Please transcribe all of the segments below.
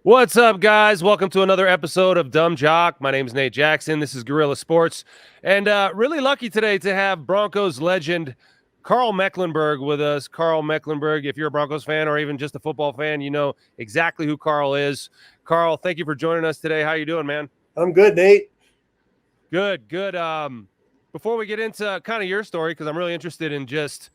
What's up, guys? Welcome to another episode of Dumb Jock. My name is Nate Jackson. This is Gorilla Sports. And really lucky today to have Broncos legend Karl Mecklenburg with us. Karl Mecklenburg, if you're a Broncos fan or even just a football fan, you know exactly who Karl is. Karl, thank you for joining us today. How you doing, man? I'm good, Nate. Good, good. Before we get into kind of your story, because I'm really interested in just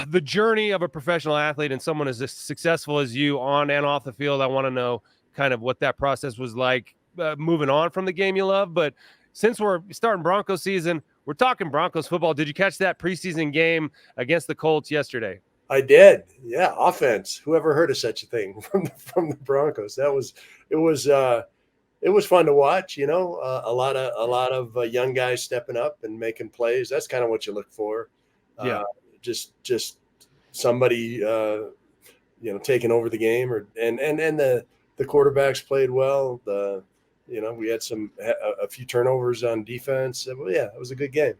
the journey of a professional athlete and someone as successful as you on and off the field. I want to know kind of what that process was like moving on from the game you love. But since we're starting Broncos season, we're talking Broncos football. Did you catch that preseason game against the Colts yesterday? I did. Yeah, offense. Whoever heard of such a thing from the Broncos? It was fun to watch. You know, a lot of young guys stepping up and making plays. That's kind of what you look for. Yeah. Just somebody taking over the game, and the quarterbacks played well. We had a few turnovers on defense. Well, yeah, it was a good game.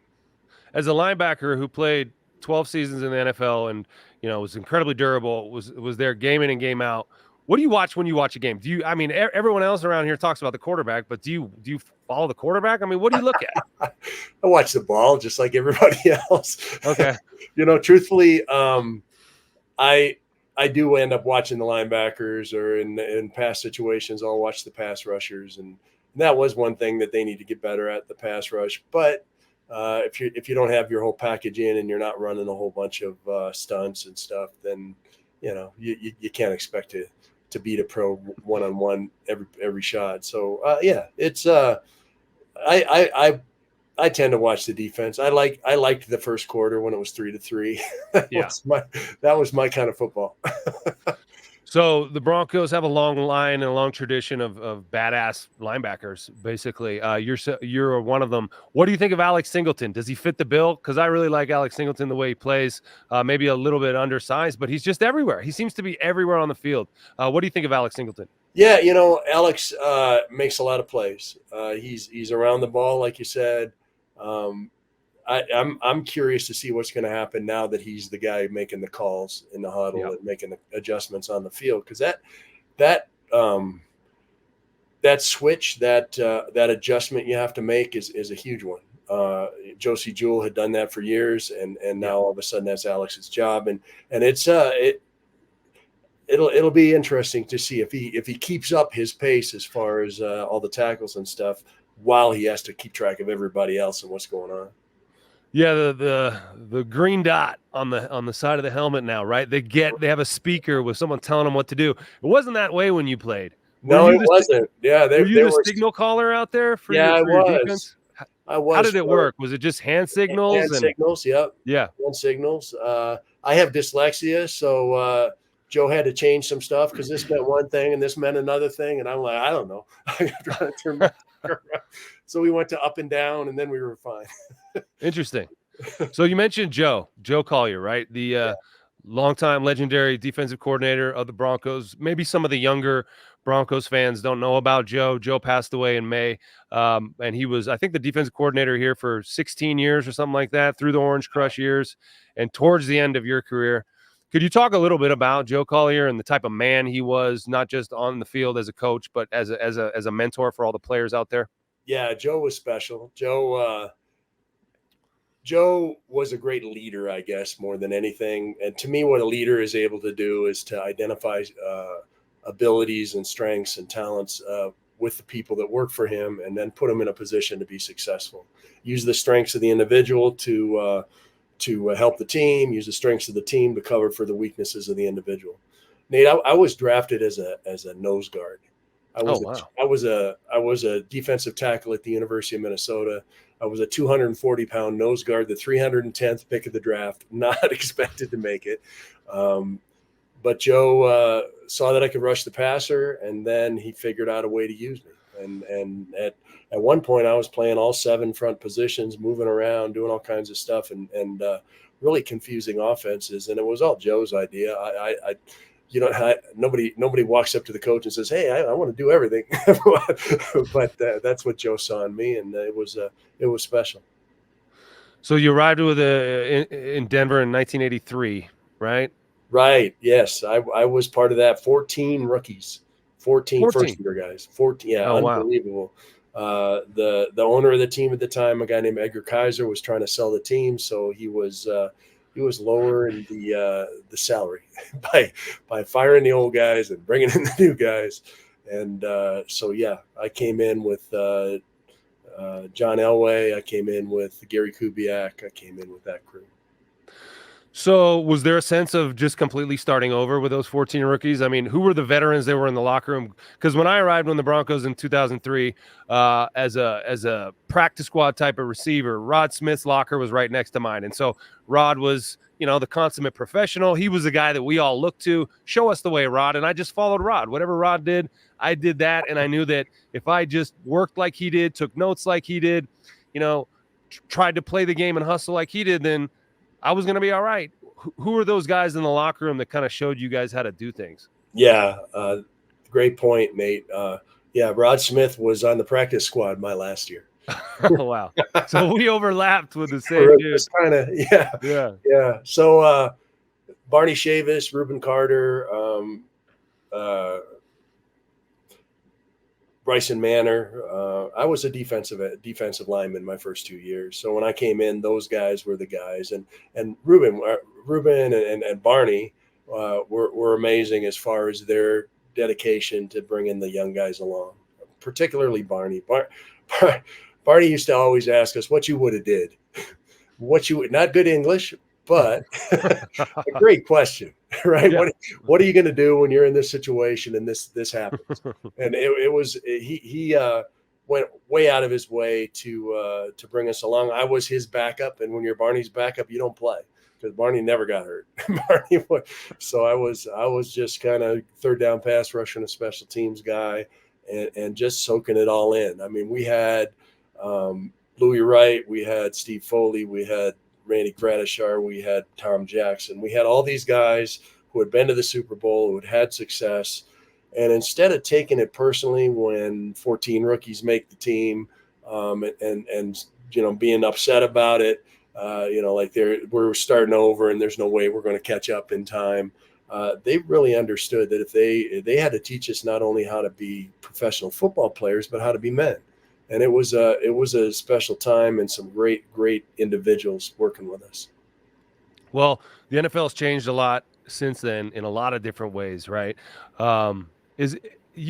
As a linebacker who played 12 seasons in the NFL and was incredibly durable, was there game in and game out. What do you watch when you watch a game? Everyone else around here talks about the quarterback, but do you follow the quarterback? I mean, what do you look at? I watch the ball just like everybody else. Okay. Truthfully, I do end up watching the linebackers, or in past situations, I'll watch the pass rushers, and that was one thing that they need to get better at, the pass rush. But if you don't have your whole package in and you're not running a whole bunch of stunts and stuff, then you can't expect to beat a pro one-on-one every shot. So it's I tend to watch the defense. I liked the first quarter when it was 3-3. That was my kind of football. So the Broncos have a long line and a long tradition of badass linebackers. Basically, you're one of them. What do you think of Alex Singleton? Does he fit the bill? Because I really like Alex Singleton, the way he plays. Maybe a little bit undersized, but he's just everywhere. He seems to be everywhere on the field. What do you think of Alex Singleton? Yeah, Alex makes a lot of plays. He's around the ball, like you said. I'm curious to see what's going to happen now that he's the guy making the calls in the huddle and making the adjustments on the field, because that switch, that adjustment you have to make is a huge one. Josie Jewell had done that for years, and now all of a sudden that's Alex's job, and it's it'll be interesting to see if he keeps up his pace as far as all the tackles and stuff, while he has to keep track of everybody else and what's going on. Yeah, the green dot on the side of the helmet now, right? They have a speaker with someone telling them what to do. It wasn't that way when you played. No, it wasn't. Yeah, were you the signal caller out there for your defense? I was. How did it work? Was it just hand signals? Hand signals, yep. Yeah. Hand signals. I have dyslexia, so Joe had to change some stuff because this meant one thing and this meant another thing, and I'm like, I don't know. So we went to up and down, and then we were fine. Interesting. So you mentioned Joe Collier, right? The longtime legendary defensive coordinator of the Broncos. Maybe some of the younger Broncos fans don't know about Joe. Joe passed away in May, and he was, I think, the defensive coordinator here for 16 years or something like that, through the Orange Crush years and towards the end of your career. Could you talk a little bit about Joe Collier and the type of man he was, not just on the field as a coach, but as a mentor for all the players out there? Yeah, Joe was special. Joe was a great leader, I guess, more than anything. And to me, what a leader is able to do is to identify abilities and strengths and talents with the people that work for him, and then put them in a position to be successful. Use the strengths of the individual to help the team. Use the strengths of the team to cover for the weaknesses of the individual. Nate, I was drafted as a nose guard. I was a defensive tackle at the University of Minnesota. I was a 240-pound nose guard, the 310th pick of the draft, not expected to make it. But Joe saw that I could rush the passer, and then he figured out a way to use me. And at one point, I was playing all 7 front positions, moving around, doing all kinds of stuff, and really confusing offenses. And it was all Joe's idea. Nobody walks up to the coach and says, "Hey, I want to do everything," but that's what Joe saw in me, and it was special. So you arrived in Denver in 1983, right? Right. Yes, I was part of that 14 rookies 14 14. first-year guys. 14, yeah, Oh, wow. unbelievable. The owner of the team at the time, a guy named Edgar Kaiser, was trying to sell the team, so he was lowering the salary by firing the old guys and bringing in the new guys. And so yeah, I came in with John Elway. I came in with Gary Kubiak. I came in with that crew. So was there a sense of just completely starting over with those 14 rookies? I mean, who were the veterans that were in the locker room? Because when I arrived on the Broncos in 2003, as a practice squad type of receiver, Rod Smith's locker was right next to mine. And so Rod was, the consummate professional. He was the guy that we all looked to. Show us the way, Rod. And I just followed Rod. Whatever Rod did, I did that. And I knew that if I just worked like he did, took notes like he did, tried to play the game and hustle like he did, then I was going to be all right. Who are those guys in the locker room that kind of showed you guys how to do things? Yeah, great point, Nate. Yeah, Rod Smith was on the practice squad my last year. Oh, wow. So we overlapped with the same dude. Kind of, yeah. So Barney Chavis, Reuben Carter, Bryson Manor. I was a defensive lineman my first 2 years. So when I came in, those guys were the guys, and Reuben and Barney were amazing as far as their dedication to bringing the young guys along. Particularly Barney. Barney used to always ask us what you would have did, not good English, but a great question, right? Yeah. What are you going to do when you're in this situation and this happens? And he went way out of his way to bring us along. I was his backup, and when you're Barney's backup, you don't play because Barney never got hurt. So I was just kind of third down pass rushing a special teams guy, and just soaking it all in. I mean, we had Louis Wright, we had Steve Foley, we had Randy Gradishar, we had Tom Jackson. We had all these guys who had been to the Super Bowl, who had success. And instead of taking it personally when 14 rookies make the team, and being upset about it, like we're starting over and there's no way we're going to catch up in time. They really understood that if they had to teach us not only how to be professional football players, but how to be men. And it was a special time and some great individuals working with us. Well, the NFL's changed a lot since then in a lot of different ways, right? You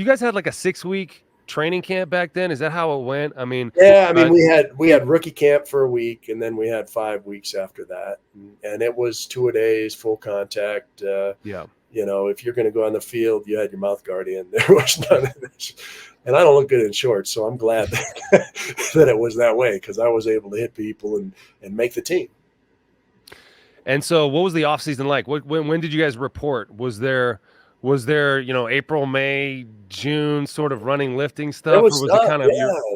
guys had like a 6-week training camp back then? Is that how it went? I mean, yeah, we had rookie camp for a week, and then we had 5 weeks after that, and it was 2-a-days, full contact. Yeah. If you're going to go on the field, you had your mouth guard in. There was none of this. And I don't look good in shorts, so I'm glad that it was that way because I was able to hit people and make the team. And so what was the offseason like? When did you guys report? Was there April, May, June sort of running lifting stuff? There was stuff,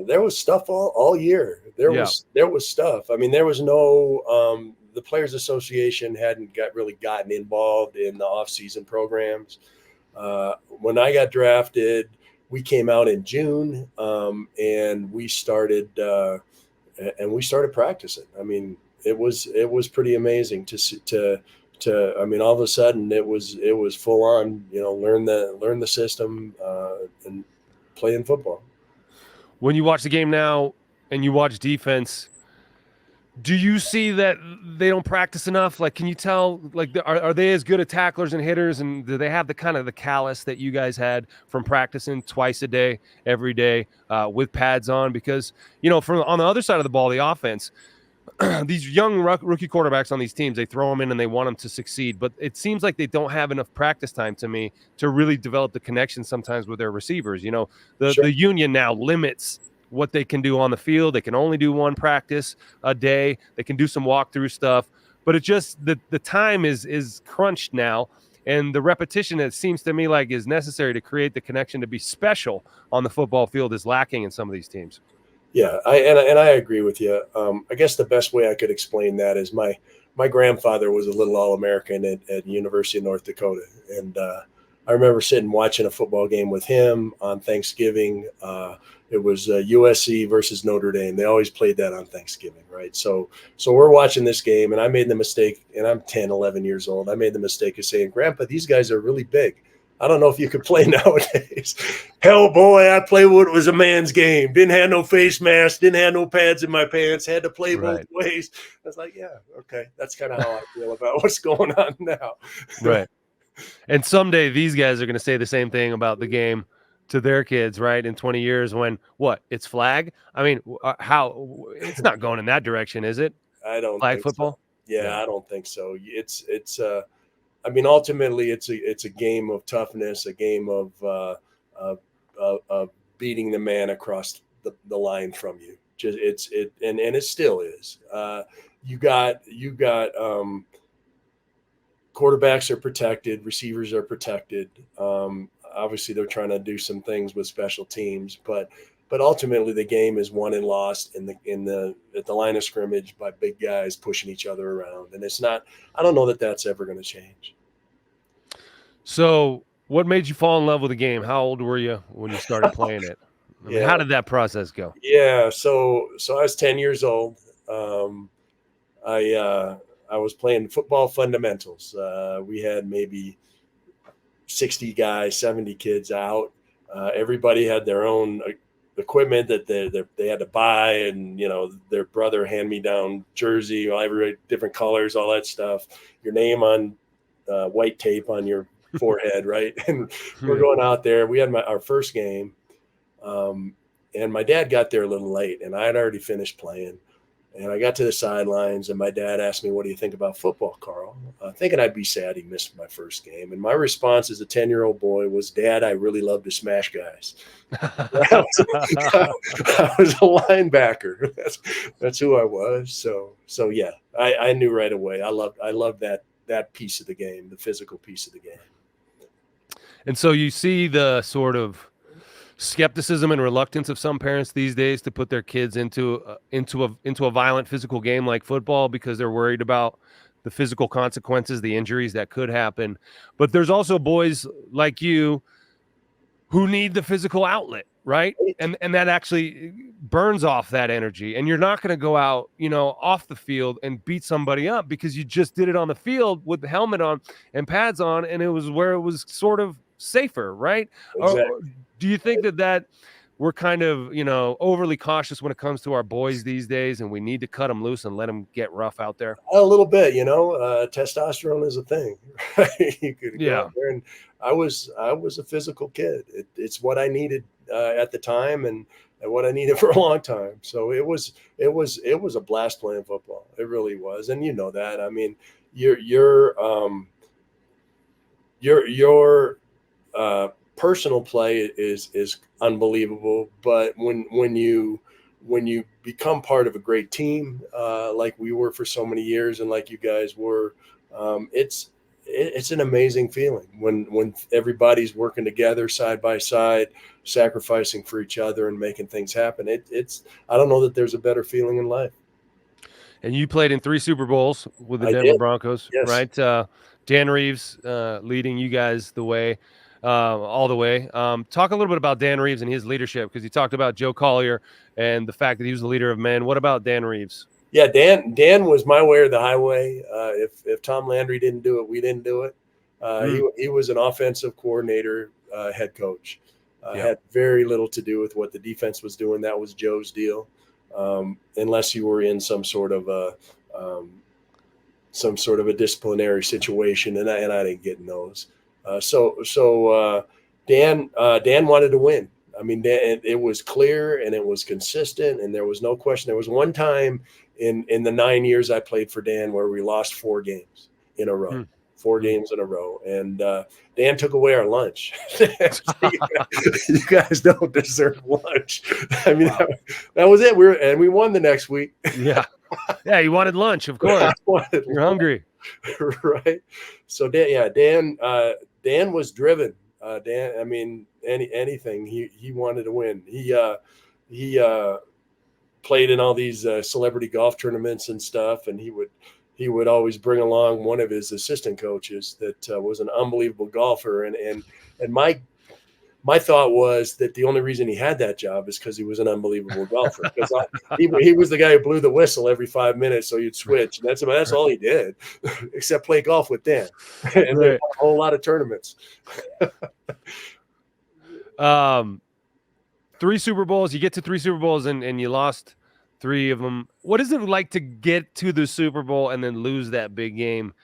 there was stuff all year. There was stuff. I mean, there was no the Players Association hadn't really gotten involved in the off-season programs. When I got drafted, we came out in June, and we started practicing. I mean, it was pretty amazing to I mean, all of a sudden it was full on, learn the system and playing football. When you watch the game now and you watch defense, do you see that they don't practice enough? Like, can you tell, like, are they as good at tacklers and hitters? And do they have the kind of the callus that you guys had from practicing twice a day, every day, with pads on? Because, from on the other side of the ball, the offense, these young rookie quarterbacks on these teams, they throw them in and they want them to succeed. But it seems like they don't have enough practice time to me to really develop the connection sometimes with their receivers. Sure. The union now limits what they can do on the field. They can only do one practice a day. They can do some walkthrough stuff, but it just the time is crunched now, and the repetition that seems to me like is necessary to create the connection to be special on the football field is lacking in some of these teams. Yeah, I agree with you. I guess the best way I could explain that is my grandfather was a little All-American at University of North Dakota, and I remember sitting watching a football game with him on Thanksgiving. It was USC versus Notre Dame. They always played that on Thanksgiving, right? So we're watching this game, and I made the mistake, and I'm 10, 11 years old. I made the mistake of saying, Grandpa, these guys are really big. I don't know if you could play nowadays. Hell, boy, I played what was a man's game. Didn't have no face mask. Didn't have no pads in my pants. Had to play both Right. ways. I was like, yeah, okay. That's kind of how I feel about what's going on now. Right. And someday these guys are going to say the same thing about the game to their kids, right? In 20 years when what? It's flag? I mean, how it's not going in that direction, is it? I don't Flag think so. football? Yeah, No. I don't think so. I mean, ultimately, it's a game of toughness, a game of beating the man across the line from you. Just and it still is. You got quarterbacks are protected, receivers are protected. Obviously, they're trying to do some things with special teams, but ultimately, the game is won and lost at the line of scrimmage by big guys pushing each other around, and it's not. I don't know that that's ever going to change. So, what made you fall in love with the game? How old were you when you started playing it? I mean, Yeah, how did that process go? yeah. So I was 10 years old. Um, I was playing football fundamentals. We had maybe 60 guys, 70 kids out. Everybody had their own equipment that they had to buy, and their brother hand me down jersey, every different colors, all that stuff. Your name on white tape on your forehead, right? And we're going out there. We had our first game, and my dad got there a little late, and I had already finished playing. And I got to the sidelines, and my dad asked me, "What do you think about football, Karl?" Thinking I'd be sad he missed my first game. And my response as a 10-year-old boy was, "Dad, I really love to smash guys." I was a linebacker. That's who I was. So yeah, I knew right away. I loved that piece of the game, the physical piece of the game. And so you see the sort of skepticism and reluctance of some parents these days to put their kids into a violent physical game like football because they're worried about the physical consequences, the injuries that could happen. But there's also boys like you who need the physical outlet, right? And that actually burns off that energy. And you're not going to go out, off the field and beat somebody up because you just did it on the field with the helmet on and pads on, and it was where it was sort of safer, right? Exactly. Or do you think that we're kind of, overly cautious when it comes to our boys these days, and we need to cut them loose and let them get rough out there? A little bit, testosterone is a thing. You could go Yeah. out there, and I was a physical kid. It's what I needed at the time, and what I needed for a long time. So it was a blast playing football. It really was, and you know that. I mean, your personal play is unbelievable, but when you become part of a great team, like we were for so many years, and like you guys were, it's an amazing feeling when everybody's working together side by side, sacrificing for each other and making things happen. I don't know that there's a better feeling in life. And you played in 3 Super Bowls with the I Denver did. Broncos, Yes. right? Dan Reeves leading you guys the way, all the way. Talk a little bit about Dan Reeves and his leadership, because you talked about Joe Collier and the fact that he was the leader of men. What about Dan Reeves? Yeah, Dan was my way or the highway. If Tom Landry didn't do it, we didn't do it. He was an offensive coordinator, head coach. Yeah. Had very little to do with what the defense was doing. That was Joe's deal, unless you were in some sort of a disciplinary situation, and I didn't get in those. Dan wanted to win. I mean, it was clear and it was consistent, and there was no question. There was one time in the 9 years I played for Dan where we lost 4 games in a row. 4 games in a row, and Dan took away our lunch. You guys don't deserve lunch. I mean, Wow. that was it. We won the next week. Yeah. Yeah, you wanted lunch, of course. You're hungry. Right? So Dan was driven. Dan, I mean, anything he wanted to win. He played in all these celebrity golf tournaments and stuff, and he would always bring along one of his assistant coaches that was an unbelievable golfer, and my thought was that the only reason he had that job is because he was an unbelievable golfer. Because he was the guy who blew the whistle every 5 minutes, so you'd switch. And that's all he did, except play golf with Dan, and they won a whole lot of tournaments. 3 Super Bowls. You get to 3 Super Bowls and you lost 3 of them. What is it like to get to the Super Bowl and then lose that big game?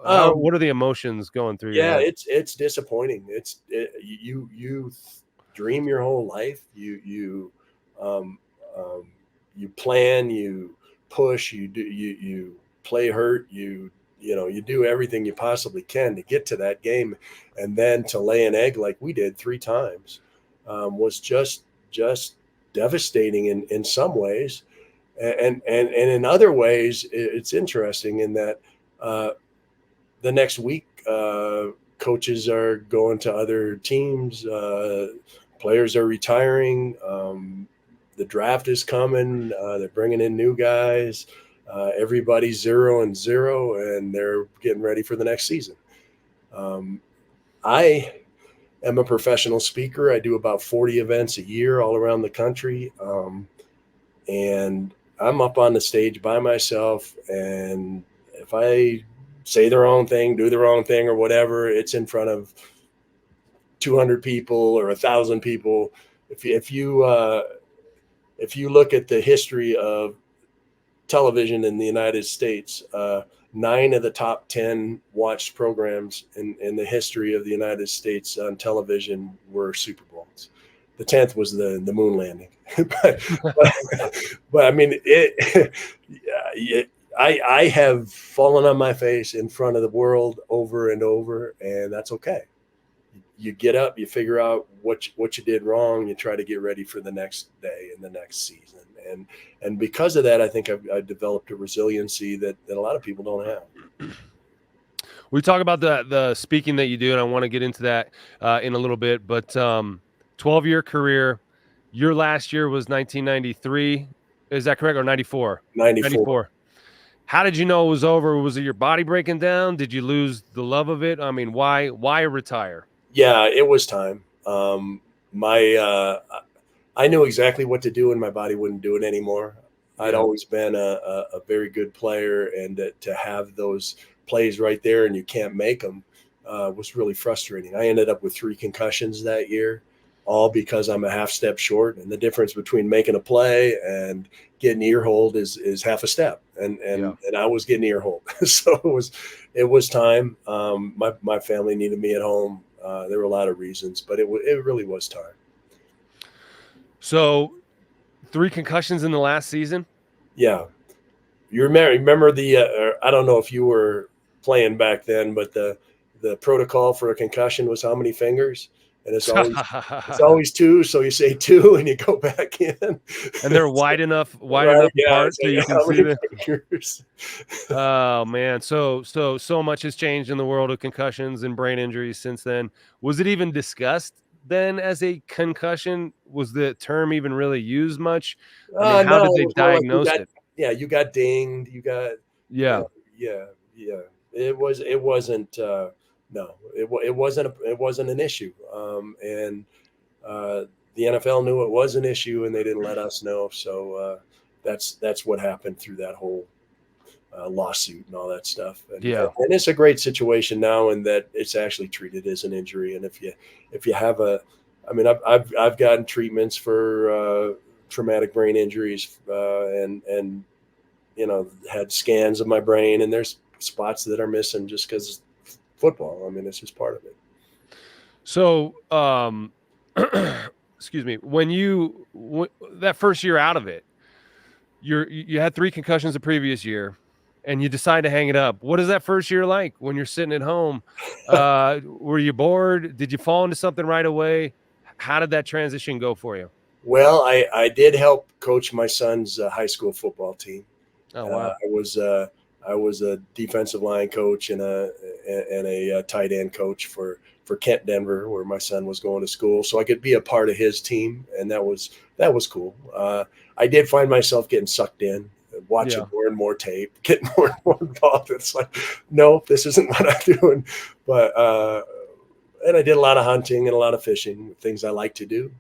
What are the emotions going through your head? It's disappointing. You dream your whole life. You plan, you push, you play hurt, you do everything you possibly can to get to that game, and then to lay an egg like we did 3 times was just devastating in some ways, and in other ways it's interesting in that the next week coaches are going to other teams, players are retiring, the draft is coming, they're bringing in new guys, everybody's 0-0, and they're getting ready for the next season. I am a professional speaker. I do about 40 events a year all around the country. And I'm up on the stage by myself. And if I say the wrong thing, do the wrong thing or whatever, it's in front of 200 people or 1,000 people. If you look at the history of television in the United States, 9 of the top 10 watched programs in the history of the United States on television were Super Bowls. The 10th was the moon landing. but I mean, I have fallen on my face in front of the world over and over, and that's okay. You get up, you figure out what you did wrong, you try to get ready for the next day and the next season. And because of that, I think I've developed a resiliency that a lot of people don't have. We talk about the speaking that you do, and I want to get into that in a little bit. But 12-year career, your last year was 1993. Is that correct, or 94? 94. How did you know it was over? Was it your body breaking down? Did you lose the love of it? I mean, why retire? Yeah, it was time. I knew exactly what to do, and my body wouldn't do it anymore. I'd always been a very good player, and to have those plays right there and you can't make them was really frustrating. I ended up with 3 concussions that year, all because I'm a half step short, and the difference between making a play and getting ear hold is half a step, and I was getting ear hold. So it was time. My family needed me at home. There were a lot of reasons, but it really was time. So 3 concussions in the last season? Yeah. You remember the I don't know if you were playing back then, but the protocol for a concussion was how many fingers? And it's always 2, so you say 2 and you go back in. And they're wide enough apart so you can see them. Fingers. Oh man, so much has changed in the world of concussions and brain injuries since then. Was it even discussed then as a concussion? Was the term even really used much? I mean, how did they diagnose it? Yeah, you got dinged. You got yeah. It wasn't. No, it wasn't an issue. And the NFL knew it was an issue, and they didn't let us know. So that's what happened through that whole lawsuit and all that stuff. And it's a great situation now, in that it's actually treated as an injury. And if you have I've gotten treatments for traumatic brain injuries, and had scans of my brain, and there's spots that are missing just because football. I mean, it's just part of it. So, excuse me, when that first year out of it, you had 3 concussions the previous year, and you decide to hang it up. What is that first year like when you're sitting at home? Were you bored? Did you fall into something right away? How did that transition go for you? Well, I did help coach my son's high school football team. Oh wow! I was a defensive line coach and a tight end coach for Kent, Denver, where my son was going to school. So I could be a part of his team, and that was cool. I did find myself getting sucked in, watching more and more tape, getting more and more involved. It's like, no, this isn't what I'm doing. But and I did a lot of hunting and a lot of fishing, things I like to do.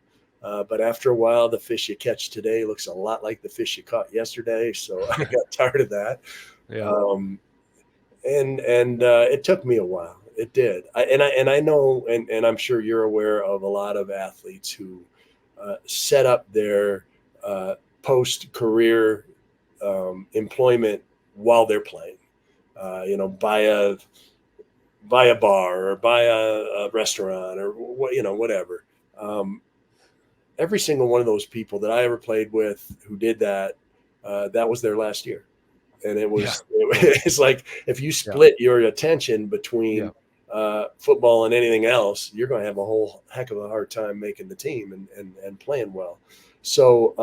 But after a while, the fish you catch today looks a lot like the fish you caught yesterday. So I got tired of that. Yeah. Um, and it took me a while. It did. I know, and I'm sure you're aware of a lot of athletes who set up their post-career employment while they're playing. Buy a bar or buy a restaurant or whatever. Every single one of those people that I ever played with who did that, that was their last year. And it's like, if you split your attention between football and anything else, you're going to have a whole heck of a hard time making the team and playing well. So,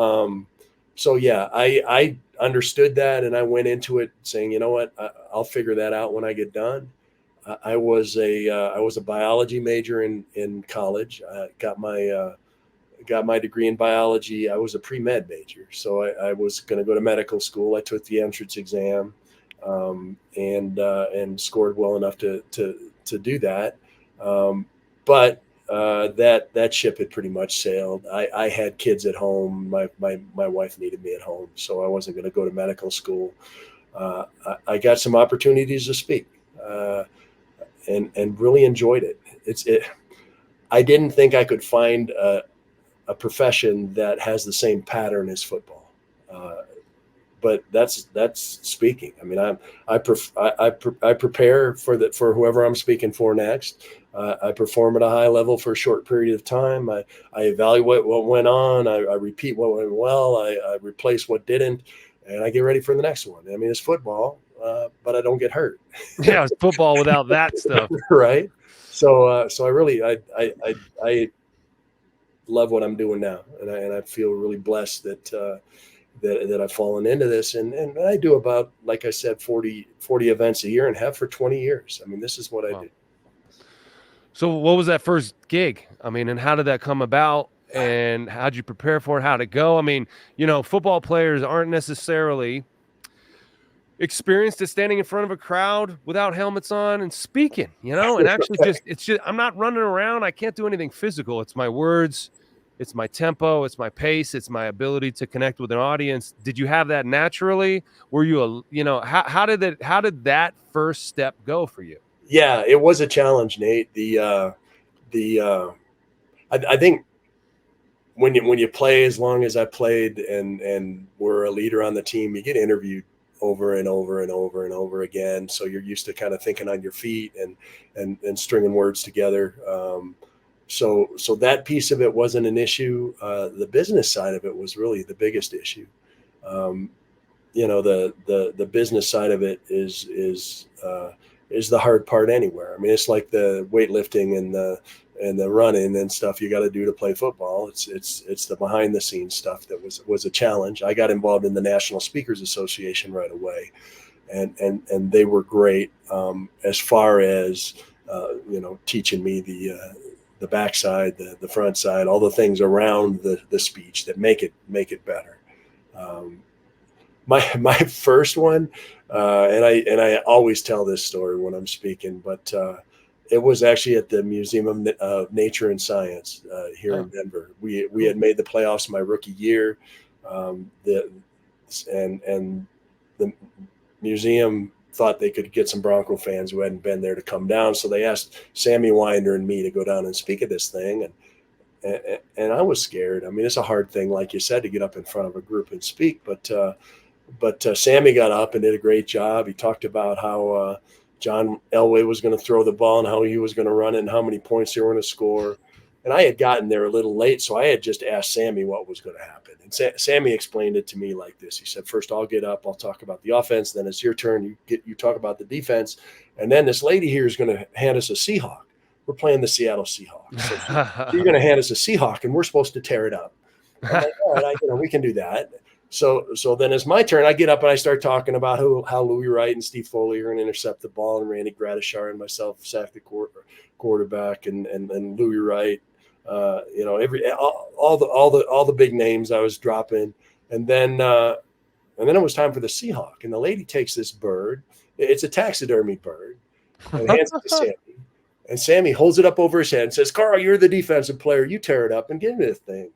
I understood that, and I went into it saying, you know what, I'll figure that out when I get done. I was a biology major in college. I got my degree in biology. I was a pre-med major, so I was going to go to medical school. I took the entrance exam, and scored well enough to do that. But that ship had pretty much sailed. I had kids at home. My wife needed me at home, so I wasn't going to go to medical school. I got some opportunities to speak, and really enjoyed it. I didn't think I could find a profession that has the same pattern as football. But that's speaking. I mean, I prepare for whoever I'm speaking for next. I perform at a high level for a short period of time. I evaluate what went on. I repeat what went well. I replace what didn't, and I get ready for the next one. I mean, it's football, but I don't get hurt. Yeah, it's football without that stuff. Right. So I really I love what I'm doing now, and I feel really blessed that I've fallen into this, and I do about, like I said, 40 events a year, and have for 20 years. I mean, this is what I do. So what was that first gig? I mean, and how did that come about, and how'd you prepare for it? How'd it go? I mean, football players aren't necessarily experienced at standing in front of a crowd without helmets on and speaking, and actually it's just, I'm not running around. I can't do anything physical. It's my words, it's my tempo, it's my pace, it's my ability to connect with an audience. Did you have that naturally? Were you how did that first step go for you? Yeah, it was a challenge, Nate. I think when you play as long as I played, and were a leader on the team, you get interviewed over and over and over and over again. So you're used to kind of thinking on your feet and stringing words together. So that piece of it wasn't an issue. The business side of it was really the biggest issue. The business side of it is the hard part anywhere. I mean, it's like the weightlifting and the running and stuff you got to do to play football. It's the behind the scenes stuff that was a challenge. I got involved in the National Speakers Association right away, and they were great as far as teaching me the backside, the front side, all the things around the speech that make it better. My first one, and I always tell this story when I'm speaking, but it was actually at the Museum of Nature and Science here in Denver. We had made the playoffs my rookie year, and the museum thought they could get some Bronco fans who hadn't been there to come down, so they asked Sammy Winder and me to go down and speak at this thing, and I was scared. I mean, it's a hard thing, like you said, to get up in front of a group and speak, but Sammy got up and did a great job. He talked about how John Elway was going to throw the ball and how he was going to run it and how many points they were going to score. And I had gotten there a little late, so I had just asked Sammy what was going to happen. And Sammy explained it to me like this. He said, first I'll get up, I'll talk about the offense. Then it's your turn. You talk about the defense. And then this lady here is going to hand us a Seahawk. We're playing the Seattle Seahawks. So you're going to hand us a Seahawk, and we're supposed to tear it up. I'm like, all right, we can do that. So then it's my turn. I get up and I start talking about how Louis Wright and Steve Foley are going to intercept the ball, and Randy Gradishar and myself sack the quarterback, and Louis Wright, all the big names I was dropping, and then it was time for the Seahawk, and the lady takes this bird. It's a taxidermy bird, and hands it to Sammy. And Sammy holds it up over his head and says, Karl, you're the defensive player. You tear it up and give me the thing.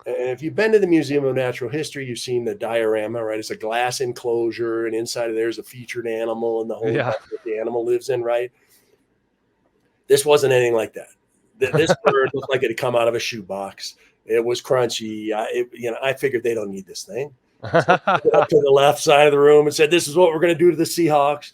And if you've been to the Museum of Natural History, you've seen the diorama, right? It's a glass enclosure, and inside of there's a featured animal and the whole that the animal lives in, right? This wasn't anything like that. This bird looked like it had come out of a shoebox. It was crunchy. I figured they don't need this thing. So I up to the left side of the room and said, this is what we're going to do to the Seahawks.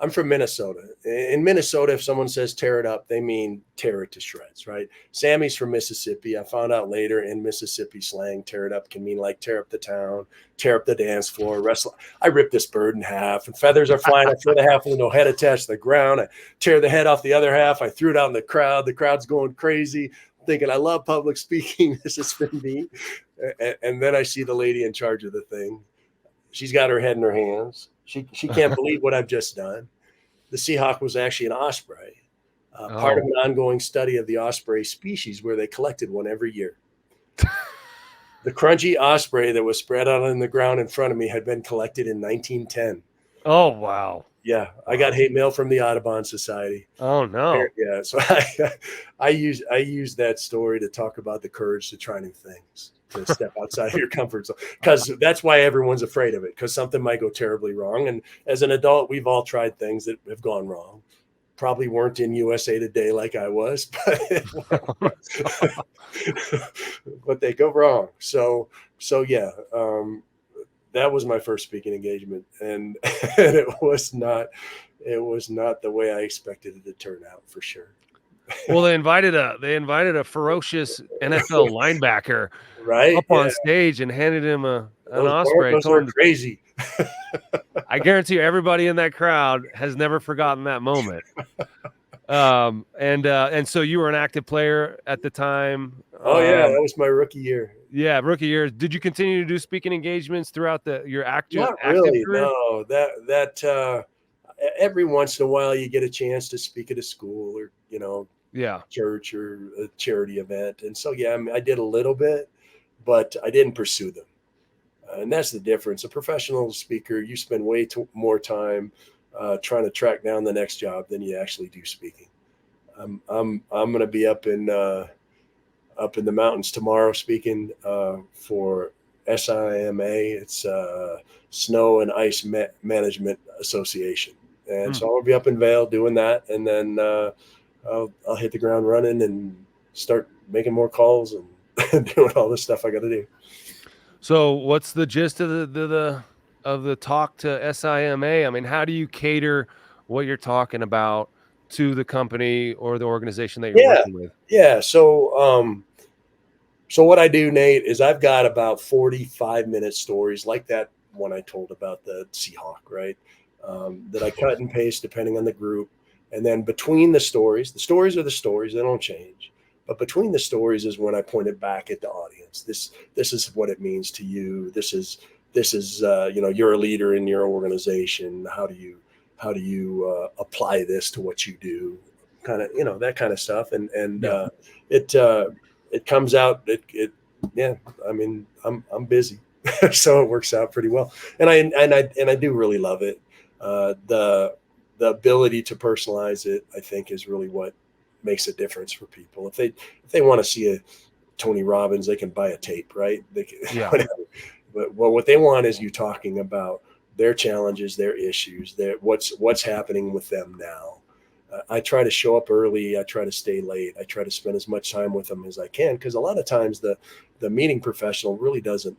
I'm from Minnesota. In Minnesota, if someone says tear it up, they mean tear it to shreds, right? Sammy's from Mississippi. I found out later in Mississippi slang, tear it up can mean like tear up the town, tear up the dance floor, wrestle. I ripped this bird in half and feathers are flying. I throw the half with no head attached to the ground. I tear the head off the other half. I threw it out in the crowd. The crowd's going crazy, thinking I love public speaking. This is for me. And then I see the lady in charge of the thing. She's got her head in her hands. She can't believe what I've just done. The Seahawk was actually an osprey, part of an ongoing study of the osprey species where they collected one every year. The crunchy osprey that was spread out on the ground in front of me had been collected in 1910. Oh, wow. Yeah, I got hate mail from the Audubon Society. Oh, no. Yeah, so I use that story to talk about the courage to try new things, to step outside of your comfort zone, because that's why everyone's afraid of it, because something might go terribly wrong. And as an adult, we've all tried things that have gone wrong. Probably weren't in USA Today like I was, but they go wrong. So yeah, that was my first speaking engagement, and it was not the way I expected it to turn out, for sure. Well, they invited a ferocious NFL linebacker right up on stage and handed him an osprey. Those are crazy. I guarantee you, everybody in that crowd has never forgotten that moment. And so you were an active player at the time. Oh yeah, that was my rookie year. Yeah, rookie year. Did you continue to do speaking engagements throughout your active? Not really. Career? No, that every once in a while you get a chance to speak at a school or church or a charity event, and so yeah, I did a little bit, but I didn't pursue them. And that's the difference. A professional speaker, you spend way more time trying to track down the next job than you actually do speaking. I'm going to be up in the mountains tomorrow speaking for SIMA. It's Snow and Ice Management Association, and so I'll be up in Vail doing that, and then I'll hit the ground running and start making more calls and doing all this stuff I got to do. So what's the gist of the talk to SIMA? I mean, how do you cater what you're talking about to the company or the organization that you're working with? Yeah. So what I do, Nate, is I've got about 45-minute stories like that one I told about the Seahawk, right? That I cut and paste depending on the group. And then between the stories are the stories, they don't change. But between the stories is when I point it back at the audience. This is what it means to you. This is you're a leader in your organization. How do you apply this to what you do? Kind of that kind of stuff. And it comes out. I mean, I'm busy, so it works out pretty well. And I do really love it. The ability to personalize it, I think, is really what makes a difference for people. If they want to see a Tony Robbins, they can buy a tape, right? They can, but what they want is you talking about their challenges, their issues, what's happening with them now. I try to show up early. I try to stay late. I try to spend as much time with them as I can, because a lot of times the meeting professional really doesn't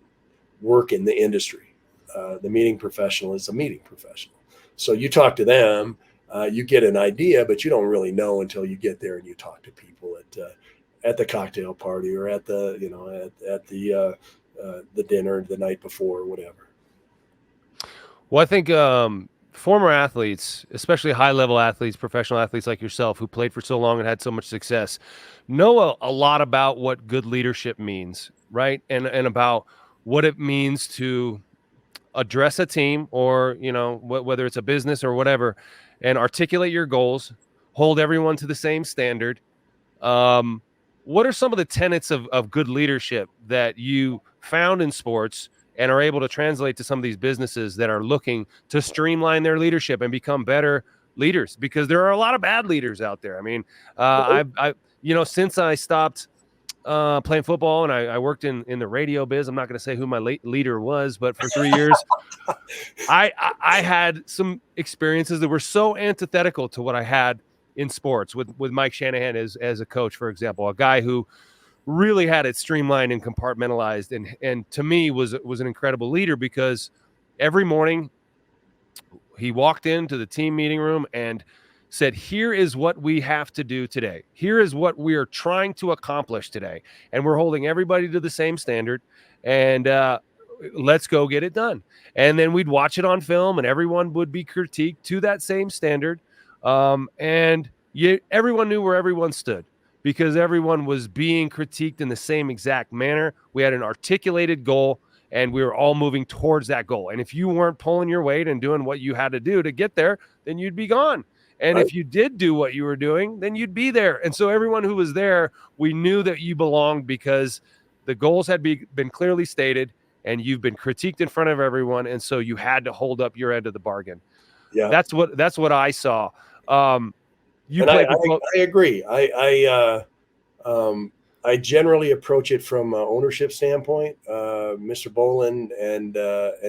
work in the industry. The meeting professional is a meeting professional. So you talk to them, you get an idea, but you don't really know until you get there and you talk to people at the cocktail party or at the the dinner the night before or whatever. Well, I think former athletes, especially high-level athletes, professional athletes like yourself, who played for so long and had so much success, know a lot about what good leadership means, right? And about what it means to address a team, or whether it's a business or whatever, and articulate your goals, hold everyone to the same standard. What are some of the tenets of good leadership that you found in sports and are able to translate to some of these businesses that are looking to streamline their leadership and become better leaders, because there are a lot of bad leaders out there. I mean, I since I stopped playing football and I worked in the radio biz, I'm not going to say who my leader was, but for 3 years, I had some experiences that were so antithetical to what I had in sports with Mike Shanahan as a coach, for example, a guy who really had it streamlined and compartmentalized, and to me was an incredible leader, because every morning he walked into the team meeting room and said, here is what we have to do today. Here is what we are trying to accomplish today. And we're holding everybody to the same standard. And let's go get it done. And then we'd watch it on film, and everyone would be critiqued to that same standard. Everyone knew where everyone stood, because everyone was being critiqued in the same exact manner. We had an articulated goal, and we were all moving towards that goal. And if you weren't pulling your weight and doing what you had to do to get there, then you'd be gone. And if you did do what you were doing, then you'd be there. And so everyone who was there, we knew that you belonged, because the goals had been clearly stated, and you've been critiqued in front of everyone. And so you had to hold up your end of the bargain. Yeah. That's what I saw. I agree. I generally approach it from an ownership standpoint. Mr. Bolin and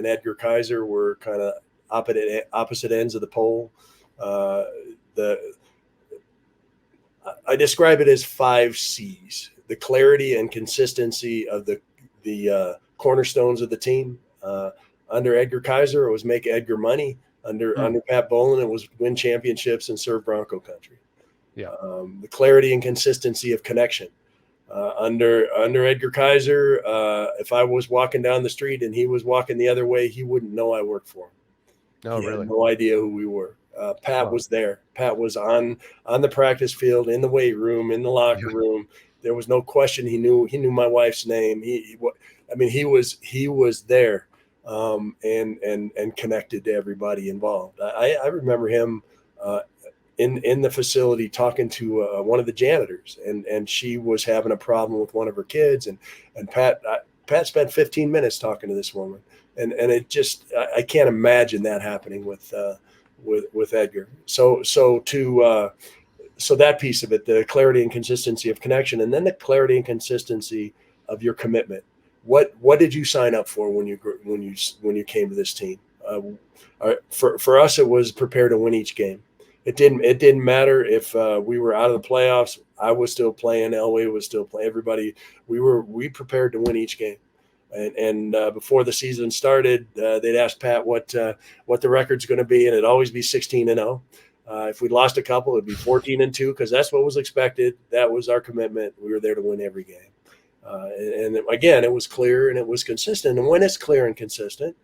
Edgar Kaiser were kind of opposite ends of the pole. I describe it as 5 C's: the clarity and consistency of the cornerstones of the team. Under Edgar Kaiser, it was make Edgar money. Under Pat Bolin, it was win championships and serve Bronco country. Yeah. The clarity and consistency of connection. Under Edgar Kaiser, if I was walking down the street and he was walking the other way, he wouldn't know I worked for him. Oh, he really? had no idea who we were. Pat was there. Pat was on the practice field, in the weight room, in the locker room. There was no question. He knew my wife's name. He was there, and connected to everybody involved. I remember him in the facility talking to one of the janitors, and she was having a problem with one of her kids, and Pat spent 15 minutes talking to this woman, and it just, I can't imagine that happening with Edgar. So that piece of it, the clarity and consistency of connection, and then the clarity and consistency of your commitment. What did you sign up for when you came to this team? For us, it was prepare to win each game. It didn't matter if we were out of the playoffs. I was still playing. Elway was still playing. Everybody, we prepared to win each game. And before the season started, they'd ask Pat what the record's going to be, and it'd always be 16-0. If we'd lost a couple, it'd be 14-2, because that's what was expected. That was our commitment. We were there to win every game. And again, it was clear and it was consistent. And when it's clear and consistent,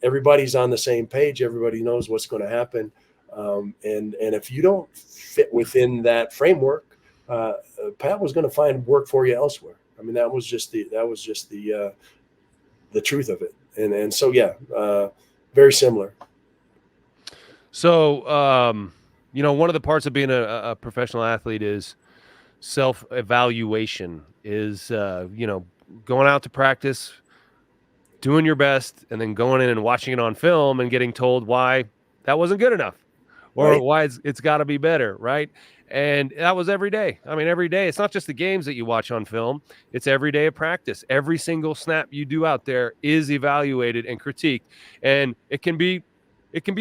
everybody's on the same page. Everybody knows what's going to happen. And if you don't fit within that framework, Pat was going to find work for you elsewhere. I mean, that was just the truth of it. And so, yeah, very similar. So, one of the parts of being a professional athlete is self-evaluation, is, going out to practice, doing your best, and then going in and watching it on film and getting told why that wasn't good enough, or why it's got to be better, right? And that was every day. I mean, every day. It's not just the games that you watch on film. It's every day of practice. Every single snap you do out there is evaluated and critiqued. And it can be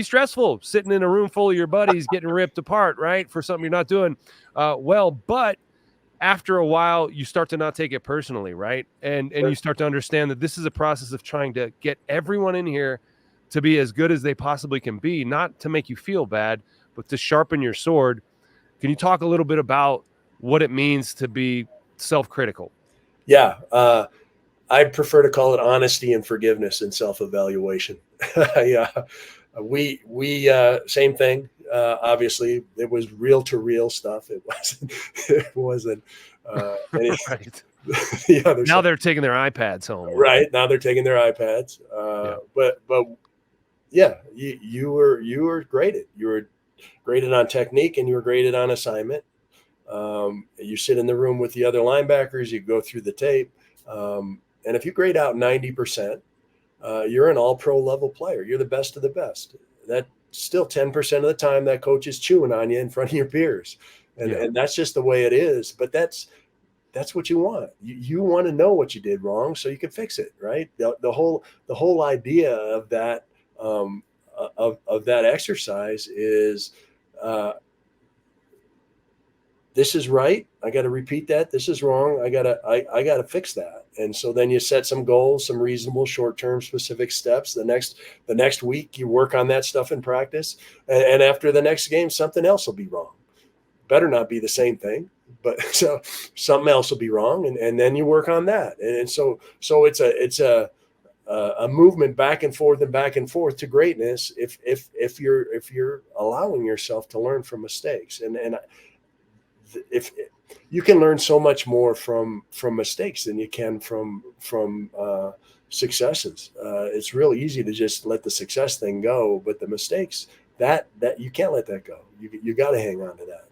stressful sitting in a room full of your buddies getting ripped apart, right, for something you're not doing well. But after a while, you start to not take it personally, right? And you start to understand that this is a process of trying to get everyone in here to be as good as they possibly can be, not to make you feel bad, but to sharpen your sword. Can you talk a little bit about what it means to be self-critical? Yeah. I prefer to call it honesty and forgiveness and self-evaluation. Yeah. We same thing. Obviously, it was reel to reel stuff. It wasn't right. The other now side. They're taking their iPads home. Right. Now they're taking their iPads. But yeah, you were graded. You were graded on technique, and you were graded on assignment. You sit in the room with the other linebackers, you go through the tape. And if you grade out 90%, you're an all-pro level player. You're the best of the best. That still 10% of the time that coach is chewing on you in front of your peers. And that's just the way it is. But that's what you want. You want to know what you did wrong so you can fix it, right? The whole idea of that of that exercise is this is right. I got to repeat that. This is wrong. I gotta fix that. And so then you set some goals, some reasonable short-term specific steps. The next week you work on that stuff in practice. And after the next game, something else will be wrong. Better not be the same thing, but so something else will be wrong. And then you work on that. And so it's a movement back and forth to greatness. If you're allowing yourself to learn from mistakes and if you can learn so much more from mistakes than you can from successes. It's real easy to just let the success thing go, but the mistakes that you can't let that go. You got to hang on to that.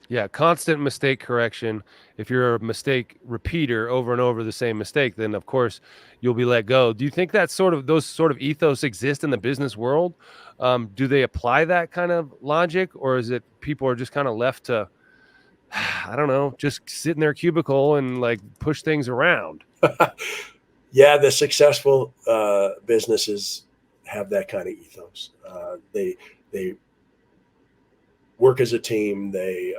Yeah, constant mistake correction. If you're a mistake repeater over and over the same mistake, then of course you'll be let go. Do you think that those sort of ethos exist in the business world? Do they apply that kind of logic, or is it people are just kind of left to, I don't know, just sit in their cubicle and like push things around? Yeah, the successful businesses have that kind of ethos. They work as a team. They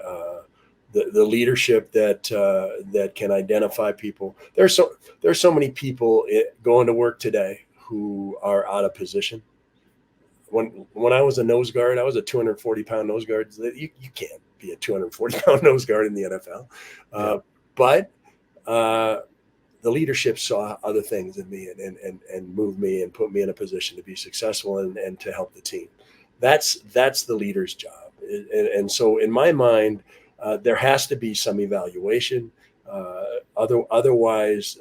the leadership that can identify people. There's so many people going to work today who are out of position. When I was a nose guard, I was a 240-pound nose guard. You can't be a 240-pound nose guard in the NFL. But the leadership saw other things in me and moved me and put me in a position to be successful and to help the team. That's the leader's job. And so in my mind, there has to be some evaluation. Otherwise,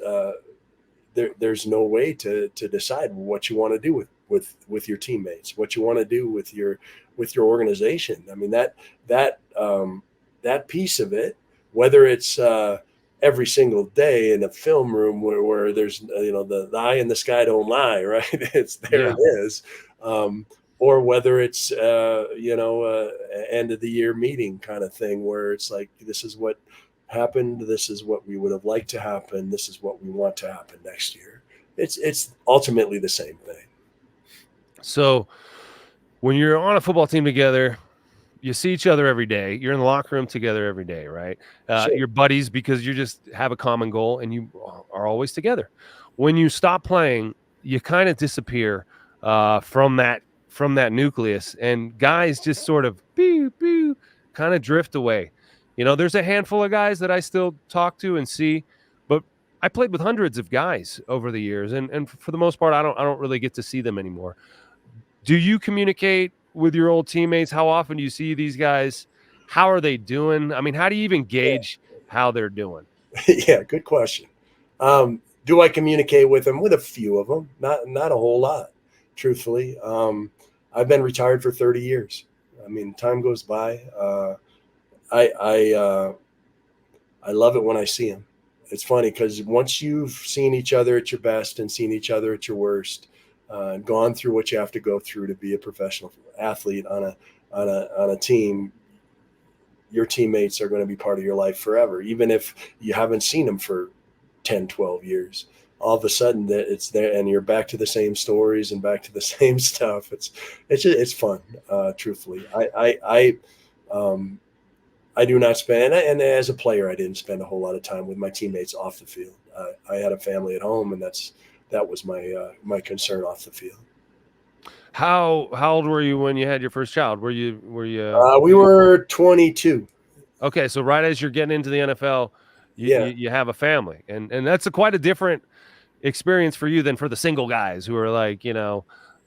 there's no way to decide what you want to do with your teammates, what you want to do with your organization. I mean, that piece of it, whether it's every single day in a film room where there's the eye in the sky don't lie, right? It's there. Yeah. It is. Or whether it's end of the year meeting kind of thing where it's like, this is what happened, this is what we would have liked to happen, this is what we want to happen next year. It's ultimately the same thing. So when you're on a football team together, you see each other every day. You're in the locker room together every day, right? Sure. You're buddies because you just have a common goal and you are always together. When you stop playing, you kind of disappear from that nucleus, and guys just sort of kind of drift away. There's a handful of guys that I still talk to and see, but I played with hundreds of guys over the years, and for the most part, I don't really get to see them anymore. Do you communicate with your old teammates? How often do you see these guys? How are they doing? I mean, how do you even gauge how they're doing? Yeah, good question. Do I communicate with them? With a few of them, not a whole lot, truthfully. I've been retired for 30 years. I mean, time goes by. I love it when I see them. It's funny because once you've seen each other at your best and seen each other at your worst, gone through what you have to go through to be a professional athlete on a team, your teammates are going to be part of your life forever, even if you haven't seen them for 10, 12 years. All of a sudden that it's there and you're back to the same stories and back to the same stuff. It's fun. Truthfully, I do not spend, and as a player, I didn't spend a whole lot of time with my teammates off the field. I had a family at home, and that was my concern off the field. How old were you when you had your first child? Were you? We were 22. Okay, so right as you're getting into the NFL, you have a family, and that's quite a different experience for you than for the single guys who are like,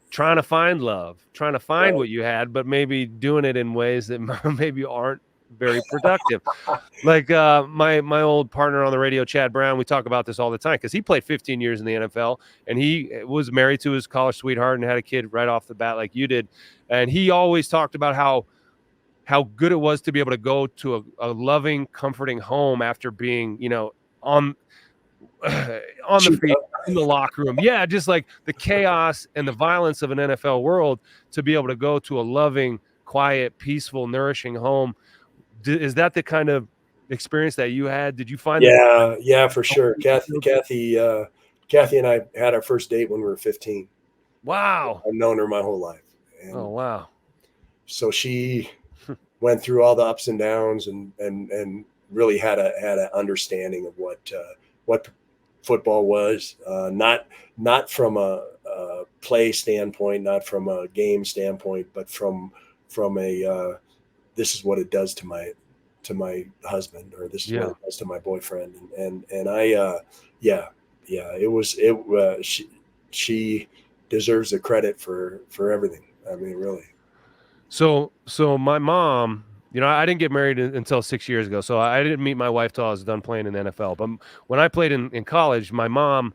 trying to find love, trying to find what you had, but maybe doing it in ways that maybe aren't very productive. Like my old partner on the radio, Chad Brown, we talk about this all the time because he played 15 years in the NFL and he was married to his college sweetheart and had a kid right off the bat like you did. And he always talked about how good it was to be able to go to a loving, comforting home after being, on the field, in the locker room. Yeah, just like the chaos and the violence of an NFL world, to be able to go to a loving, quiet, peaceful, nourishing home. Is that the kind of experience that you had? Did you find that? Yeah, for sure. Kathy and I had our first date when we were 15. Wow. I've known her my whole life. Oh, And wow. so she went through all the ups and downs and really had a understanding of what football was, not from a play standpoint, not from a game standpoint, but from a this is what it does to my husband, or this is what it does to my boyfriend, and I yeah, she deserves the credit for everything. I mean, really. So my mom, I didn't get married until 6 years ago. So I didn't meet my wife till I was done playing in the NFL. But when I played in college, my mom,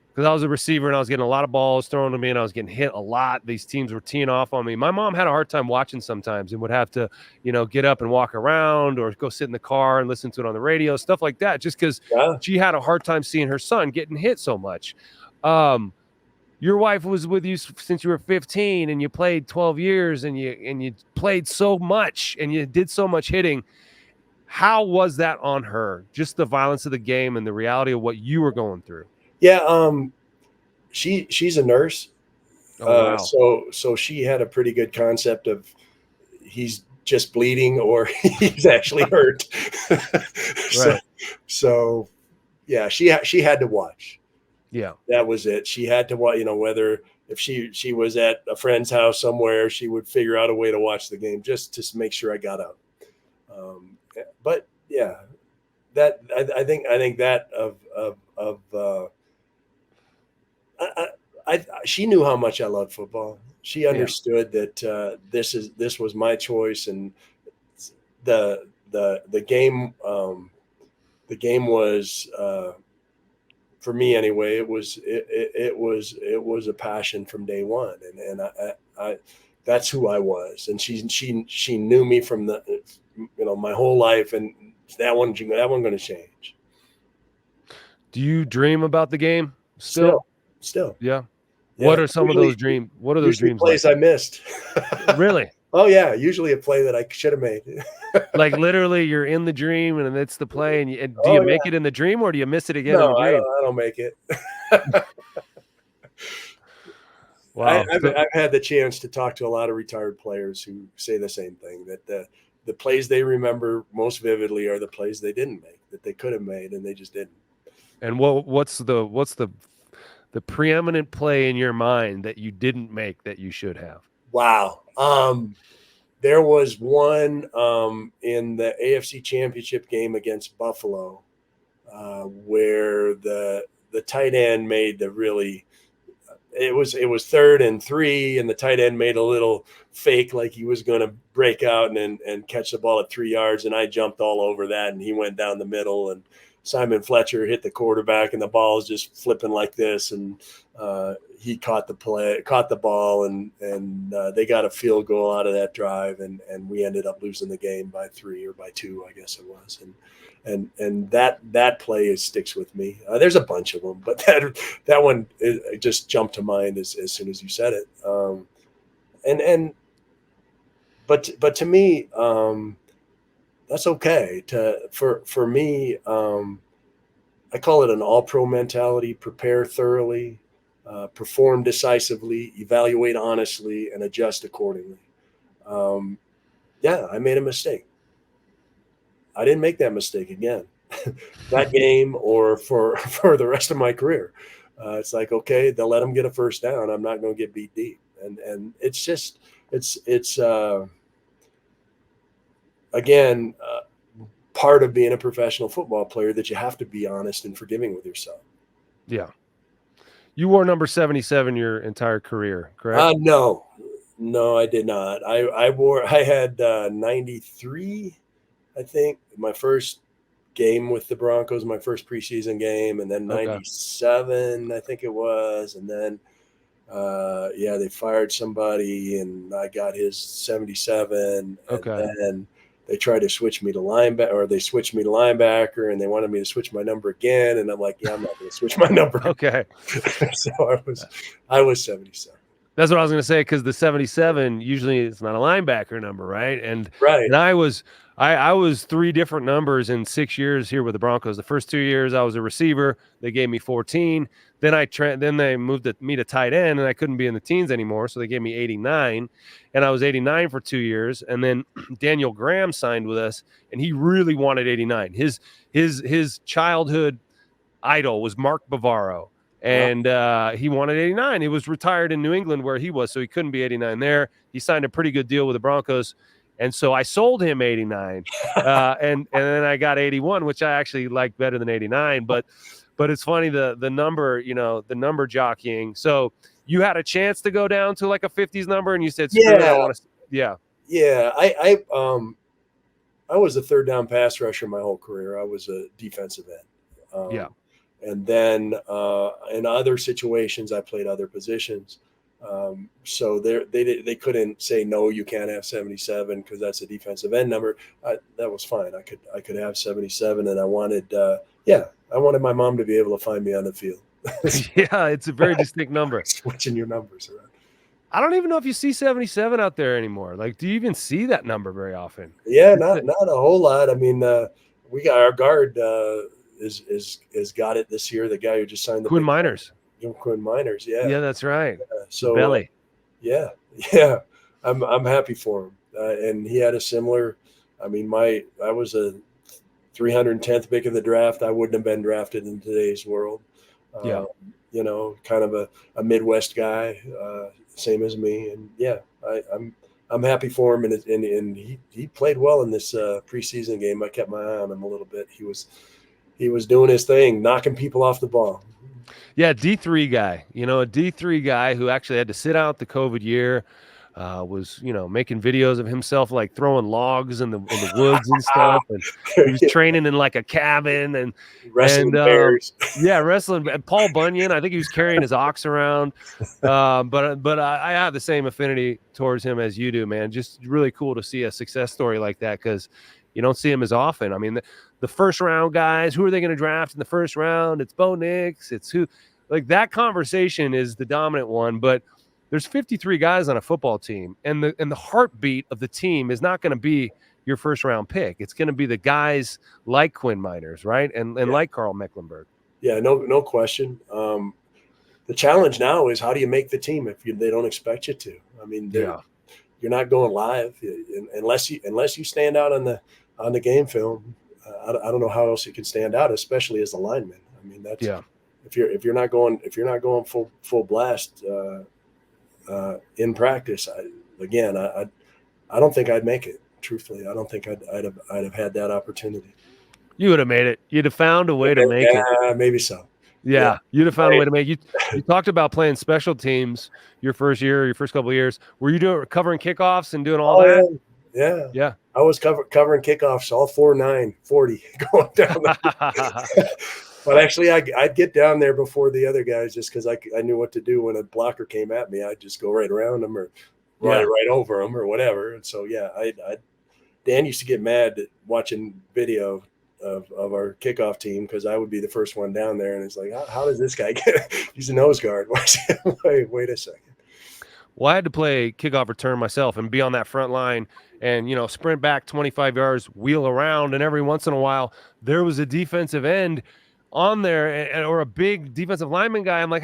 because I was a receiver and I was getting a lot of balls thrown to me and I was getting hit a lot, these teams were teeing off on me. My mom had a hard time watching sometimes and would have to, get up and walk around or go sit in the car and listen to it on the radio, stuff like that, just because she had a hard time seeing her son getting hit so much. Your wife was with you since you were 15 and you played 12 years and you played so much and you did so much hitting. How was that on her? Just the violence of the game and the reality of what you were going through. Yeah. She's a nurse. Oh, wow. So she had a pretty good concept of he's just bleeding or he's actually hurt. Right. So yeah, she had to watch. Yeah. That was it. She had to watch, whether if she was at a friend's house somewhere, she would figure out a way to watch the game just to make sure I got out. But yeah, that I think that she knew how much I loved football. She understood that this was my choice, and the game was for me anyway. It was a passion from day one, and I that's who I was, and she knew me from my whole life, and that one going to change. Do you dream about the game still? Yeah. What are some of those dreams? What are those dreams plays like? I missed? Really? Oh yeah, usually a play that I should have made. Like literally, you're in the dream and it's the play, and do you make it in the dream or do you miss it again in the dream? I don't make it. Wow. I've had the chance to talk to a lot of retired players who say the same thing, that the plays they remember most vividly are the plays they didn't make, that they could have made and they just didn't. And what's the preeminent play in your mind that you didn't make that you should have? Wow. There was one in the AFC Championship game against Buffalo where the tight end made the really. It was 3rd and 3, and the tight end made a little fake like he was going to break out and catch the ball at 3 yards, and I jumped all over that, and he went down the middle, and Simon Fletcher hit the quarterback, and the ball is just flipping like this, and he caught the ball, and they got a field goal out of that drive, and we ended up losing the game by 3 or by 2, I guess it was, and that play sticks with me. There's a bunch of them, but that one just jumped to mind as soon as you said it. But to me, that's okay. For me, I call it an all-pro mentality: prepare thoroughly, perform decisively, evaluate honestly, and adjust accordingly. Yeah, I made a mistake. I didn't make that mistake again, that game or for the rest of my career. It's like, okay, they'll let them get a first down. I'm not going to get beat deep. And it's just, it's again, part of being a professional football player, that you have to be honest and forgiving with yourself. Yeah. You wore number 77 your entire career, correct? No, I did not. I had 93, I think, my first game with the Broncos, my first preseason game, and then 97, I think it was. And then, they fired somebody and I got his 77. And then they tried to switch me to linebacker, or they switched me to linebacker, and they wanted me to switch my number again. And I'm like, yeah, I'm not going to switch my number. Okay. So I was 77. That's what I was going to say, because the 77 usually it's not a linebacker number, right? And Right. I was 3 different numbers in 6 years here with the Broncos. The first 2 years I was a receiver. They gave me 14. Then then they moved me to tight end, and I couldn't be in the teens anymore, so they gave me 89, and I was 89 for 2 years. And then Daniel Graham signed with us, and he really wanted 89. His childhood idol was Mark Bavaro. And he wanted 89. He was retired in New England where he was, so he couldn't be 89 there. He signed a pretty good deal with the Broncos, and so I sold him 89, and then I got 81, which I actually like better than 89. But it's funny, the number, the number jockeying. So you had a chance to go down to like a 50s number, and you said, "Screw it, I want to." Yeah. I was a third down pass rusher my whole career. I was a defensive end. And then in other situations, I played other positions. So they couldn't say, no, you can't have 77 because that's a defensive end number. That was fine. I could have 77, and I wanted my mom to be able to find me on the field. Yeah, it's a very distinct number. Switching your numbers around. I don't even know if you see 77 out there anymore. Like, do you even see that number very often? Yeah, not a whole lot. I mean, we got our guard. Is got it this year. The guy who just signed the Quinn Miners. Quinn Miners, yeah, that's right. So belly, yeah, I'm happy for him. And he had a similar. I mean, I was a 310th pick of the draft. I wouldn't have been drafted in today's world. Kind of a Midwest guy, same as me, and I'm happy for him. And he played well in this preseason game. I kept my eye on him a little bit. He was doing his thing, knocking people off the ball. Yeah, D3 guy, a D3 guy who actually had to sit out the COVID year, was, making videos of himself like throwing logs in the woods and stuff. And he was training in like a cabin and wrestling bears. Wrestling. Paul Bunyan, I think he was carrying his ox around. But I have the same affinity towards him as you do, man. Just really cool to see a success story like that, because you don't see him as often. I mean, the first round guys, who are they going to draft in the first round? It's Bo Nix. It's who, like, that conversation is the dominant one. But there's 53 guys on a football team, and the heartbeat of the team is not going to be your first round pick. It's going to be the guys like Quinn Miners, right, and like Karl Mecklenburg. Yeah, no question. The challenge now is, how do you make the team if they don't expect you to? I mean, you're not going live unless you stand out on the game film. I don't know how else you can stand out, especially as a lineman. I mean, that's if you're not going full blast in practice. I don't think I'd make it. Truthfully, I don't think I'd have had that opportunity. You would have made it. You'd have found a way to make it. Maybe so. Yeah, you'd have found a way to make it. You talked about playing special teams your first couple of years. Were you covering kickoffs and doing all that? Yeah. I was covering kickoffs, all 4.9, 40 going down there. But actually, I'd get down there before the other guys, just because I knew what to do when a blocker came at me. I'd just go right around them or right over them or whatever. And so, Dan used to get mad watching video of our kickoff team, because I would be the first one down there, and it's like, how does this guy get? He's a nose guard. Wait a second. Well, I had to play kickoff return myself and be on that front line and, sprint back 25 yards, wheel around. And every once in a while, there was a defensive end on there or a big defensive lineman guy. I'm like,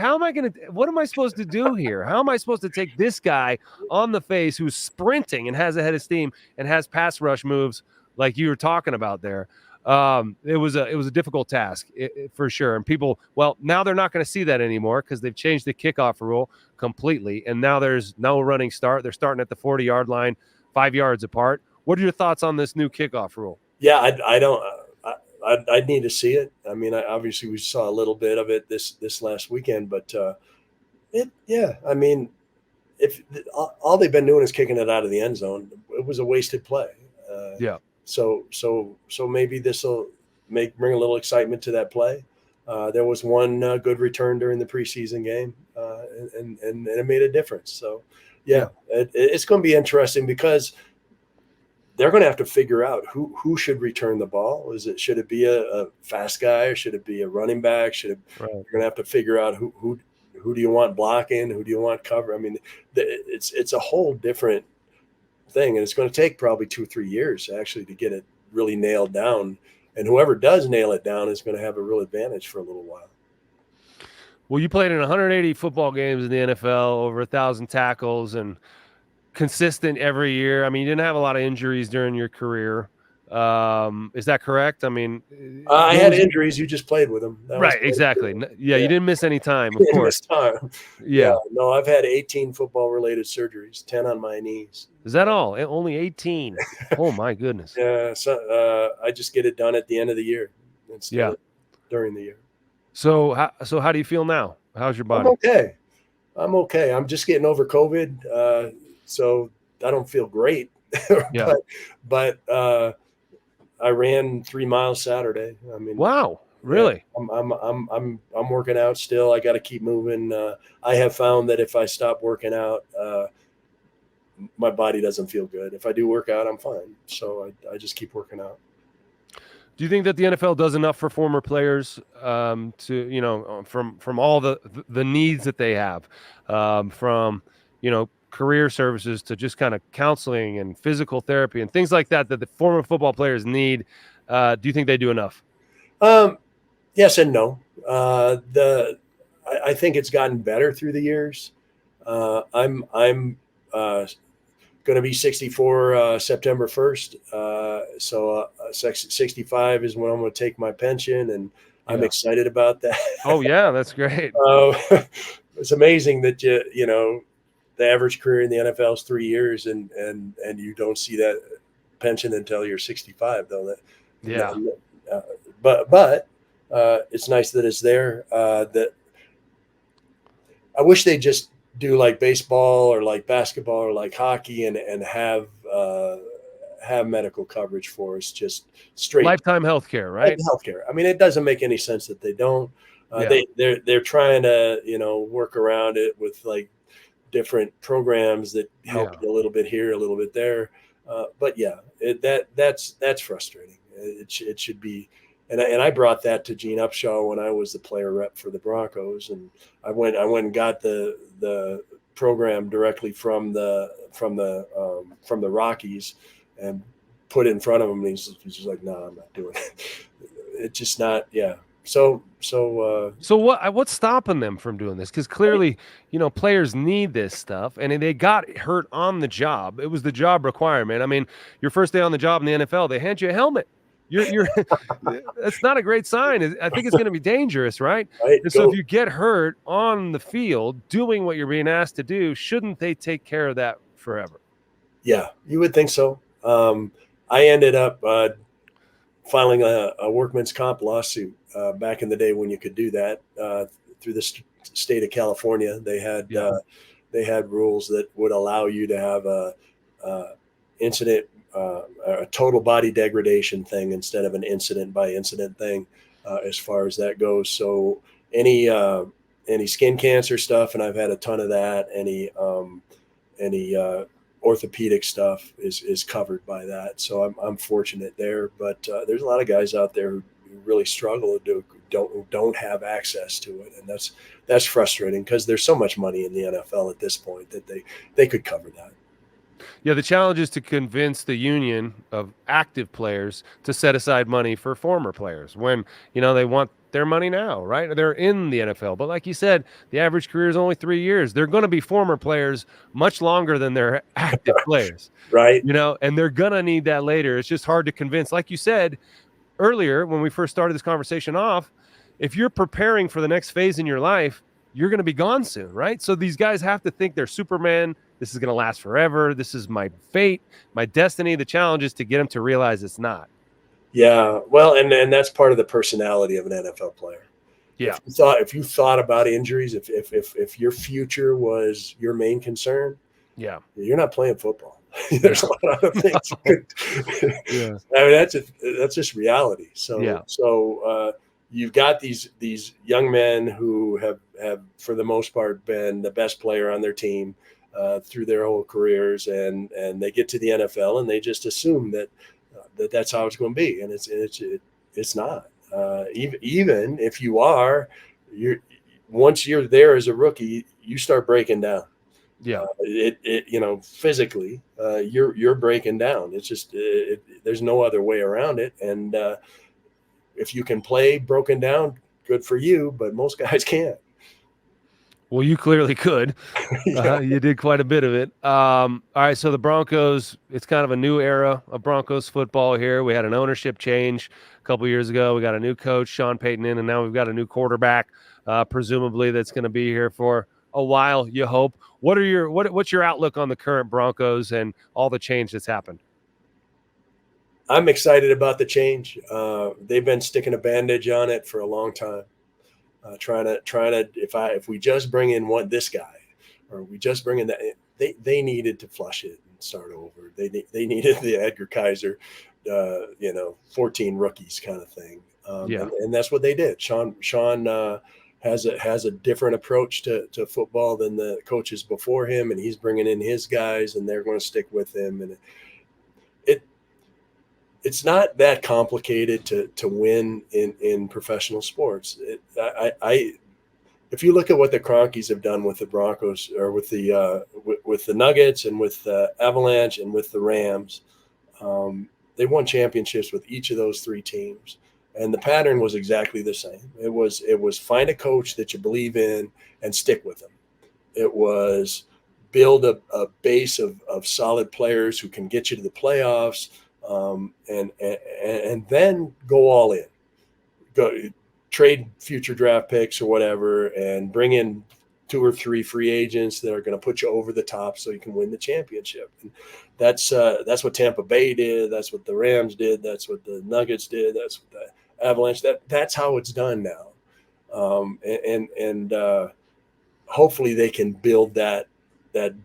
what am I supposed to do here? How am I supposed to take this guy on the face who's sprinting and has a head of steam and has pass rush moves like you were talking about there? It was a difficult task for sure. And people, now they're not going to see that anymore, because they've changed the kickoff rule completely. And now there's no running start. They're starting at the 40-yard line, 5 yards apart. What are your thoughts on this new kickoff rule? Yeah, I'd need to see it. I mean, obviously we saw a little bit of it this last weekend, but I mean, if all they've been doing is kicking it out of the end zone, it was a wasted play. So maybe this will bring a little excitement to that play. There was one good return during the preseason game, and it made a difference. So it's going to be interesting, because they're going to have to figure out who should return the ball. Should it be a fast guy, or should it be a running back? Right. You're going to have to figure out who do you want blocking, who do you want cover. I mean, it's a whole different thing, and it's going to take probably 2-3 years actually to get it really nailed down. And whoever does nail it down is going to have a real advantage for a little while. Well, you played in 180 football games in the NFL, over 1,000 tackles, and consistent every year. I mean, you didn't have a lot of injuries during your career. Is that correct? I mean, I had injuries. You just played with them. Right, exactly. Yeah, you didn't miss any time, of course. Time. Yeah. No, I've had 18 football-related surgeries, 10 on my knees. Is that all? Only 18? Oh, my goodness. Yeah, so I just get it done at the end of the year instead of during the year. So how do you feel now? How's your body? I'm okay. I'm just getting over COVID, so I don't feel great. Yeah. but I ran 3 miles Saturday. I mean, wow, really? Yeah, I'm working out still. I got to keep moving. I have found that if I stop working out, my body doesn't feel good. If I do work out, I'm fine. So I just keep working out. Do you think that the NFL does enough for former players to, from all the needs that they have, from, career services to just kind of counseling and physical therapy and things like that the former football players need? Do you think they do enough? Yes and no. I think it's gotten better through the years. I'm going to be 64 September 1st. So 65 is when I'm going to take my pension, and I'm excited about that. Oh yeah, that's great. It's amazing that the average career in the NFL is 3 years, and you don't see that pension until you're 65, though. But it's nice that it's there. That I wish they just do like baseball or like basketball or like hockey and have medical coverage for us, just straight lifetime health care, right? Healthcare. I mean, it doesn't make any sense that they don't. They're trying to work around it with like different programs that help you a little bit here, a little bit there. But that's frustrating. It should be. And I brought that to Gene Upshaw when I was the player rep for the Broncos, and I went and got the program directly from the Rockies and put it in front of him, and he's just like, "No, I'm not doing it. It's just not." Yeah. So what's stopping them from doing this? Because clearly, players need this stuff, and they got hurt on the job. It was the job requirement. I mean, your first day on the job in the NFL, they hand you a helmet. You're that's not a great sign. I think it's going to be dangerous, right? And so if you get hurt on the field doing what you're being asked to do, shouldn't they take care of that forever? Yeah, you would think so. I ended up filing a workman's comp lawsuit back in the day when you could do that through the state of California. They had rules that would allow you to have a incident. A total body degradation thing instead of an incident by incident thing, as far as that goes. So any skin cancer stuff, and I've had a ton of that. Any orthopedic stuff is covered by that. So I'm fortunate there. But there's a lot of guys out there who really struggle to don't have access to it, and that's frustrating because there's so much money in the NFL at this point that they could cover that. Yeah, the challenge is to convince the union of active players to set aside money for former players when, they want their money now, right? They're in the NFL. But like you said, the average career is only 3 years. They're going to be former players much longer than they're active players. Right. And they're going to need that later. It's just hard to convince. Like you said earlier, when we first started this conversation off, if you're preparing for the next phase in your life, you're going to be gone soon, right? So these guys have to think they're Superman. This is going to last forever. This is my fate, my destiny. The challenge is to get them to realize it's not. Yeah, well, and that's part of the personality of an NFL player. Yeah. If you thought about injuries, if your future was your main concern, you're not playing football. There's a lot of other things. I mean, that's just reality. So you've got these young men who have for the most part been the best player on their team. through their whole careers, and they get to the NFL and they just assume that that's how it's going to be, and it's not. Even if you're once you're there as a rookie, you start breaking down. Yeah. Physically, you're breaking down. It's just there's no other way around it. And if you can play broken down, good for you. But most guys can't. Well, you clearly could. Yeah. You did quite a bit of it. All right, so the Broncos, it's kind of a new era of Broncos football here. We had an ownership change a couple years ago. We got a new coach, Sean Payton, in, and now we've got a new quarterback, presumably that's going to be here for a while, you hope. What's your outlook on the current Broncos and all the change that's happened? I'm excited about the change. They've been sticking a bandage on it for a long time. Trying to if we just bring in this guy, or we just bring in that, they needed to flush it and start over. They needed the Edgar Kaiser, 14 rookies kind of thing. And that's what they did. Sean has a different approach to football than the coaches before him, and he's bringing in his guys, and they're going to stick with him. And it's not that complicated to win in professional sports. If you look at what the Cronkies have done with the Broncos, or with the Nuggets, and with the Avalanche, and with the Rams, they won championships with each of those three teams. And the pattern was exactly the same. It was find a coach that you believe in and stick with them. It was build a base of solid players who can get you to the playoffs. And then go all in, go trade future draft picks or whatever, and bring in 2 or 3 free agents that are going to put you over the top so you can win the championship. And that's what Tampa Bay did. That's what the Rams did. That's what the Nuggets did. That's what the Avalanche. That's how it's done now. And hopefully they can build that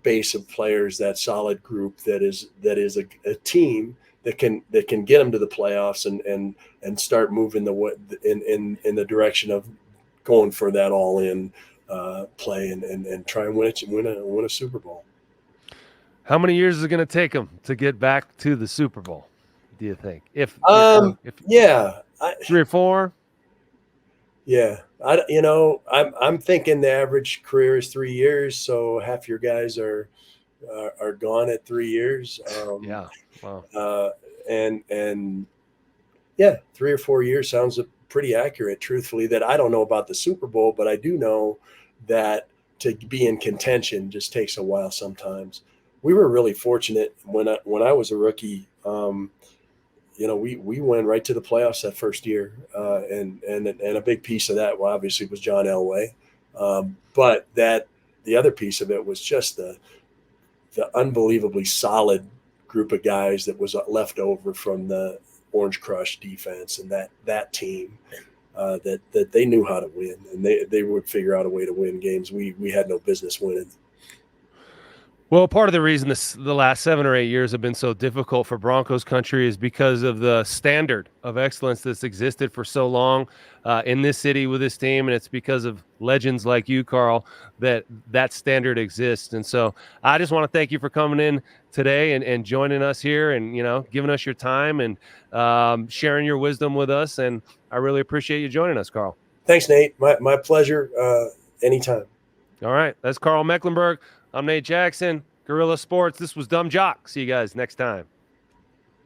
base of players, that solid group that is a team that can get them to the playoffs and start moving in the direction of going for that all in play and try and win a Super Bowl. How many years is it going to take them to get back to the Super Bowl, do you think? If 3 or 4? Yeah, I'm thinking the average career is 3 years, so half your guys are gone at 3 years. Yeah. Wow. And yeah, 3 or 4 years sounds pretty accurate, truthfully. That I don't know about the Super Bowl, but I do know that to be in contention just takes a while sometimes. We were really fortunate when I was a rookie. We went right to the playoffs that first year, and a big piece of that, well, obviously, was John Elway, but the other piece of it was just the unbelievably solid group of guys that was left over from the Orange Crush defense, and that team that they knew how to win, and they would figure out a way to win games we had no business winning. Well, part of the reason the last 7 or 8 years have been so difficult for Broncos country is because of the standard of excellence that's existed for so long in this city with this team, and it's because of legends like you, Karl, that standard exists. And so I just want to thank you for coming in today and joining us here, and giving us your time and sharing your wisdom with us. And I really appreciate you joining us, Karl. Thanks, Nate. My pleasure. Anytime. All right, that's Karl Mecklenburg. I'm Nate Jackson, Guerrilla Sports. This was Dumb Jock. See you guys next time.